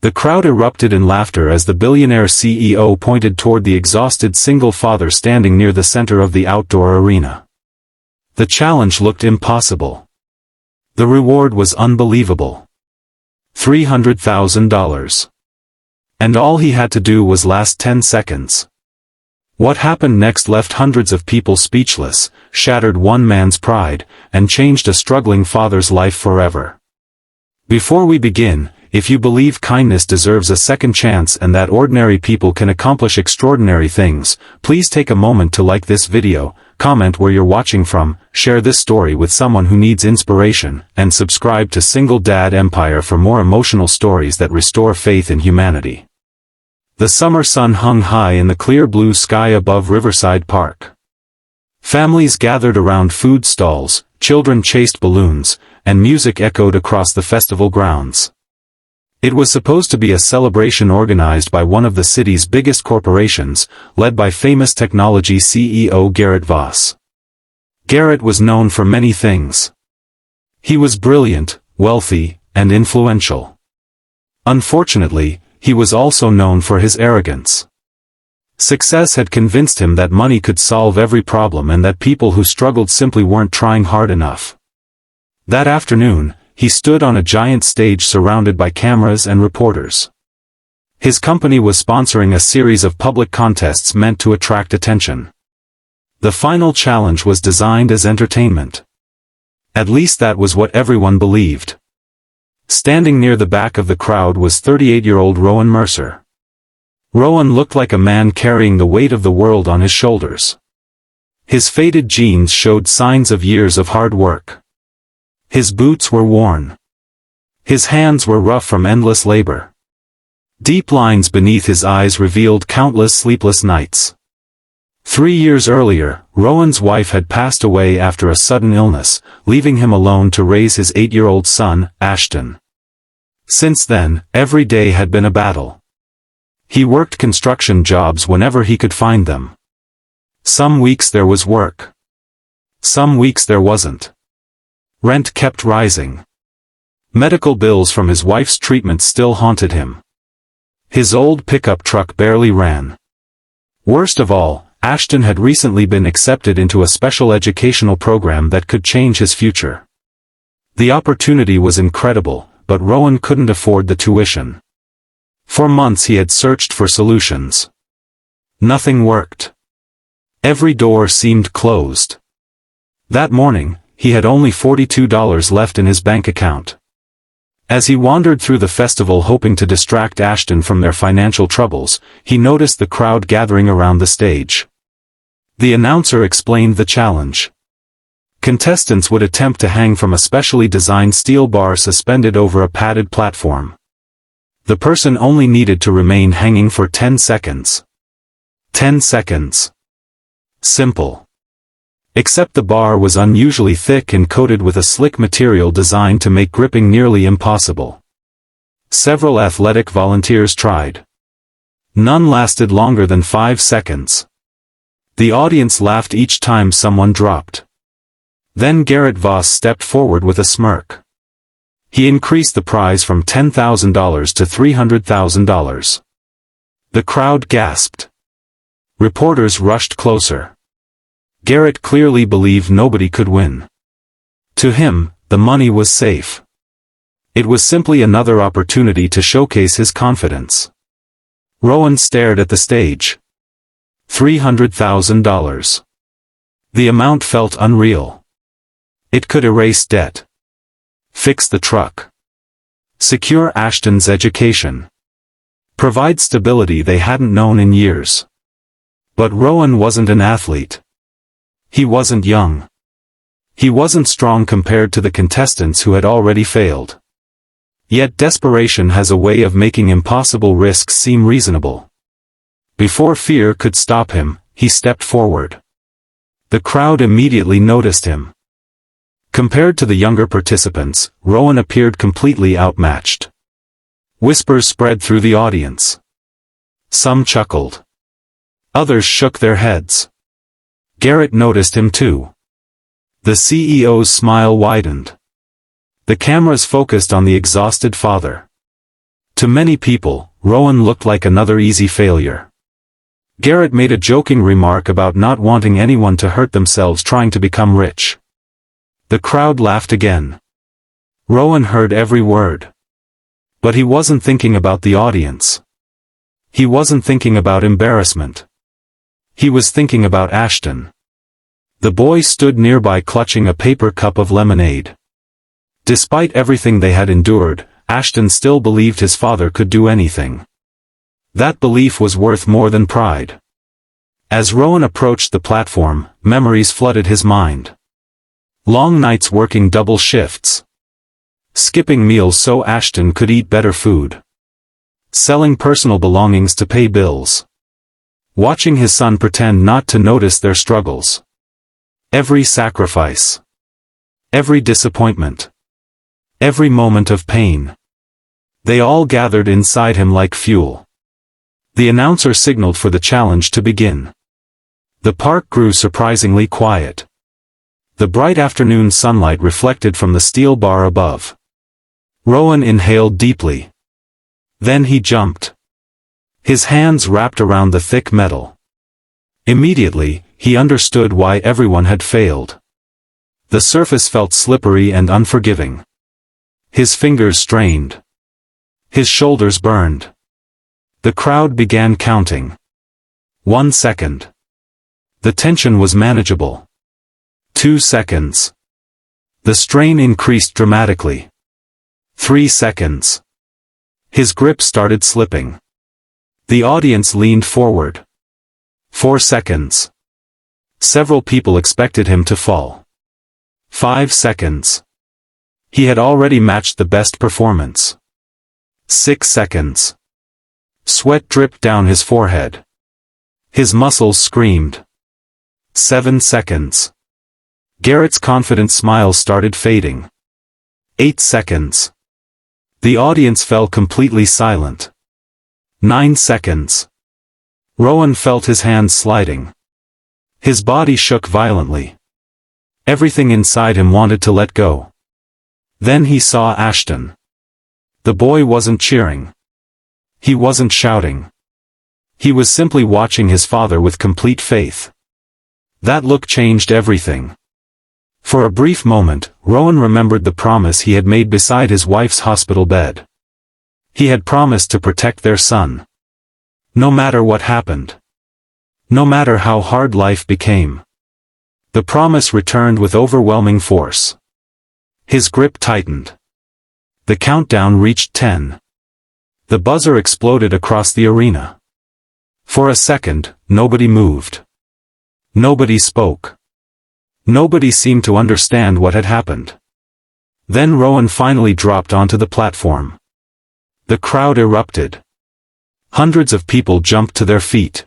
The crowd erupted in laughter as the billionaire CEO pointed toward the exhausted single father standing near the center of the outdoor arena. The challenge looked impossible. The reward was unbelievable. $300,000. And all he had to do was last 10 seconds. What happened next left hundreds of people speechless, shattered one man's pride, and changed a struggling father's life forever. Before we begin, if you believe kindness deserves a second chance and that ordinary people can accomplish extraordinary things, please take a moment to like this video, comment where you're watching from, share this story with someone who needs inspiration, and subscribe to Single Dad Empire for more emotional stories that restore faith in humanity. The summer sun hung high in the clear blue sky above Riverside Park. Families gathered around food stalls, children chased balloons, and music echoed across the festival grounds. It was supposed to be a celebration organized by one of the city's biggest corporations, led by famous technology CEO Garrett Voss. Garrett was known for many things. He was brilliant, wealthy, and influential. Unfortunately, he was also known for his arrogance. Success had convinced him that money could solve every problem and that people who struggled simply weren't trying hard enough. That afternoon, he stood on a giant stage surrounded by cameras and reporters. His company was sponsoring a series of public contests meant to attract attention. The final challenge was designed as entertainment. At least that was what everyone believed. Standing near the back of the crowd was 38-year-old Rowan Mercer. Rowan looked like a man carrying the weight of the world on his shoulders. His faded jeans showed signs of years of hard work. His boots were worn. His hands were rough from endless labor. Deep lines beneath his eyes revealed countless sleepless nights. 3 years earlier, Rowan's wife had passed away after a sudden illness, leaving him alone to raise his 8-year-old son, Ashton. Since then, every day had been a battle. He worked construction jobs whenever he could find them. Some weeks there was work. Some weeks there wasn't. Rent kept rising. Medical bills from his wife's treatment still haunted him. His old pickup truck barely ran. Worst of all, Ashton had recently been accepted into a special educational program that could change his future. The opportunity was incredible, but Rowan couldn't afford the tuition. For months he had searched for solutions. Nothing worked. Every door seemed closed. That morning, he had only $42 left in his bank account. As he wandered through the festival hoping to distract Ashton from their financial troubles, he noticed the crowd gathering around the stage. The announcer explained the challenge. Contestants would attempt to hang from a specially designed steel bar suspended over a padded platform. The person only needed to remain hanging for 10 seconds. 10 seconds. Simple. Except the bar was unusually thick and coated with a slick material designed to make gripping nearly impossible. Several athletic volunteers tried. None lasted longer than 5 seconds. The audience laughed each time someone dropped. Then Garrett Voss stepped forward with a smirk. He increased the prize from $10,000 to $300,000. The crowd gasped. Reporters rushed closer. Garrett clearly believed nobody could win. To him, the money was safe. It was simply another opportunity to showcase his confidence. Rowan stared at the stage. $300,000. The amount felt unreal. It could erase debt. Fix the truck. Secure Ashton's education. Provide stability they hadn't known in years. But Rowan wasn't an athlete. He wasn't young. He wasn't strong compared to the contestants who had already failed. Yet desperation has a way of making impossible risks seem reasonable. Before fear could stop him, he stepped forward. The crowd immediately noticed him. Compared to the younger participants, Rowan appeared completely outmatched. Whispers spread through the audience. Some chuckled. Others shook their heads. Garrett noticed him too. The CEO's smile widened. The cameras focused on the exhausted father. To many people, Rowan looked like another easy failure. Garrett made a joking remark about not wanting anyone to hurt themselves trying to become rich. The crowd laughed again. Rowan heard every word. But he wasn't thinking about the audience. He wasn't thinking about embarrassment. He was thinking about Ashton. The boy stood nearby clutching a paper cup of lemonade. Despite everything they had endured, Ashton still believed his father could do anything. That belief was worth more than pride. As Rowan approached the platform, memories flooded his mind. Long nights working double shifts. Skipping meals so Ashton could eat better food. Selling personal belongings to pay bills. Watching his son pretend not to notice their struggles. Every sacrifice. Every disappointment. Every moment of pain. They all gathered inside him like fuel. The announcer signaled for the challenge to begin. The park grew surprisingly quiet. The bright afternoon sunlight reflected from the steel bar above. Rowan inhaled deeply. Then he jumped. His hands wrapped around the thick metal. Immediately, he understood why everyone had failed. The surface felt slippery and unforgiving. His fingers strained. His shoulders burned. The crowd began counting. 1 second. The tension was manageable. 2 seconds. The strain increased dramatically. 3 seconds. His grip started slipping. The audience leaned forward. 4 seconds. Several people expected him to fall. 5 seconds. He had already matched the best performance. 6 seconds. Sweat dripped down his forehead. His muscles screamed. 7 seconds. Garrett's confident smile started fading. 8 seconds. The audience fell completely silent. 9 seconds. Rowan felt his hands sliding. His body shook violently. Everything inside him wanted to let go. Then he saw Ashton. The boy wasn't cheering. He wasn't shouting. He was simply watching his father with complete faith. That look changed everything. For a brief moment, Rowan remembered the promise he had made beside his wife's hospital bed. He had promised to protect their son. No matter what happened. No matter how hard life became. The promise returned with overwhelming force. His grip tightened. The countdown reached 10. The buzzer exploded across the arena. For a second, nobody moved. Nobody spoke. Nobody seemed to understand what had happened. Then Rowan finally dropped onto the platform. The crowd erupted. Hundreds of people jumped to their feet.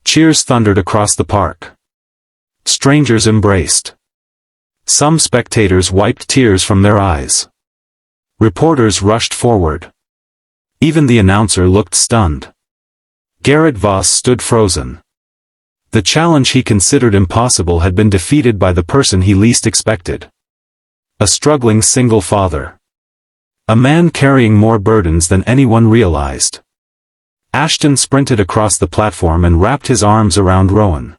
Cheers thundered across the park. Strangers embraced. Some spectators wiped tears from their eyes. Reporters rushed forward. Even the announcer looked stunned. Garrett Voss stood frozen. The challenge he considered impossible had been defeated by the person he least expected. A struggling single father. A man carrying more burdens than anyone realized. Ashton sprinted across the platform and wrapped his arms around Rowan.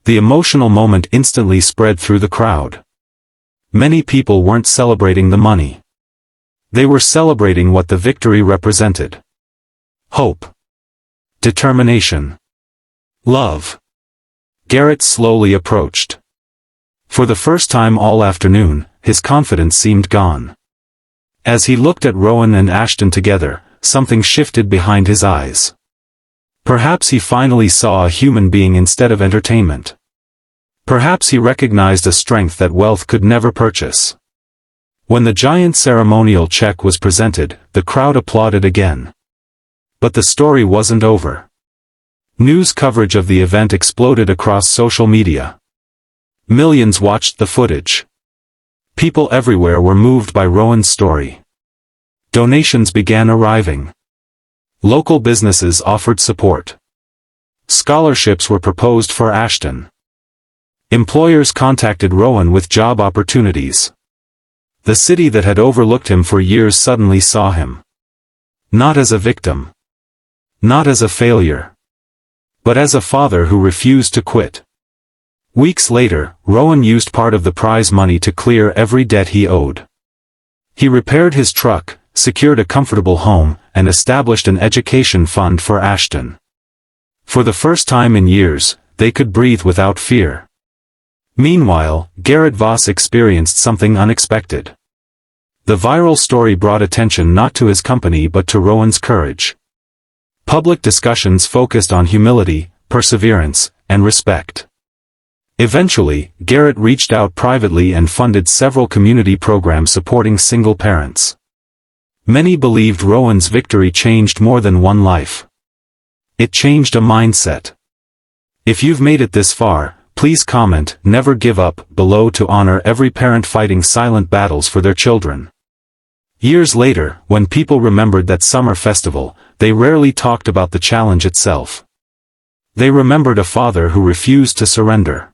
The emotional moment instantly spread through the crowd. Many people weren't celebrating the money. They were celebrating what the victory represented. Hope. Determination. Love. Garrett slowly approached. For the first time all afternoon, his confidence seemed gone. As he looked at Rowan and Ashton together, something shifted behind his eyes. Perhaps he finally saw a human being instead of entertainment. Perhaps he recognized a strength that wealth could never purchase. When the giant ceremonial check was presented, the crowd applauded again. But the story wasn't over. News coverage of the event exploded across social media. Millions watched the footage. People everywhere were moved by Rowan's story. Donations began arriving. Local businesses offered support. Scholarships were proposed for Ashton. Employers contacted Rowan with job opportunities. The city that had overlooked him for years suddenly saw him. Not as a victim. Not as a failure. But as a father who refused to quit. Weeks later, Rowan used part of the prize money to clear every debt he owed. He repaired his truck, secured a comfortable home, and established an education fund for Ashton. For the first time in years, they could breathe without fear. Meanwhile, Garrett Voss experienced something unexpected. The viral story brought attention not to his company but to Rowan's courage. Public discussions focused on humility, perseverance, and respect. Eventually, Garrett reached out privately and funded several community programs supporting single parents. Many believed Rowan's victory changed more than one life. It changed a mindset. If you've made it this far, please comment "Never give up" below to honor every parent fighting silent battles for their children. Years later, when people remembered that summer festival, they rarely talked about the challenge itself. They remembered a father who refused to surrender.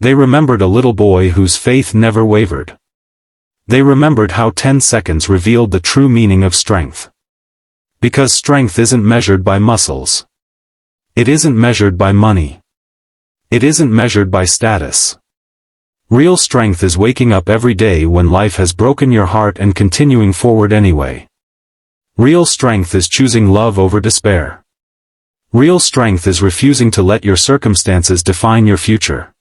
They remembered a little boy whose faith never wavered. They remembered how 10 seconds revealed the true meaning of strength. Because strength isn't measured by muscles. It isn't measured by money. It isn't measured by status. Real strength is waking up every day when life has broken your heart and continuing forward anyway. Real strength is choosing love over despair. Real strength is refusing to let your circumstances define your future.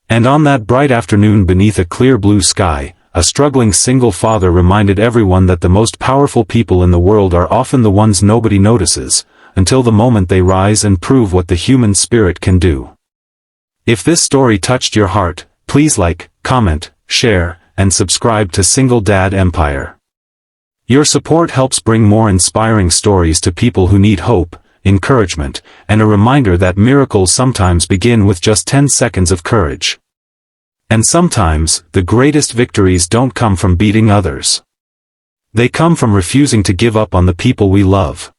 And on that bright afternoon beneath a clear blue sky, a struggling single father reminded everyone that the most powerful people in the world are often the ones nobody notices, until the moment they rise and prove what the human spirit can do. If this story touched your heart, please like, comment, share, and subscribe to Single Dad Empire. Your support helps bring more inspiring stories to people who need hope, encouragement, and a reminder that miracles sometimes begin with just 10 seconds of courage. And sometimes, the greatest victories don't come from beating others. They come from refusing to give up on the people we love.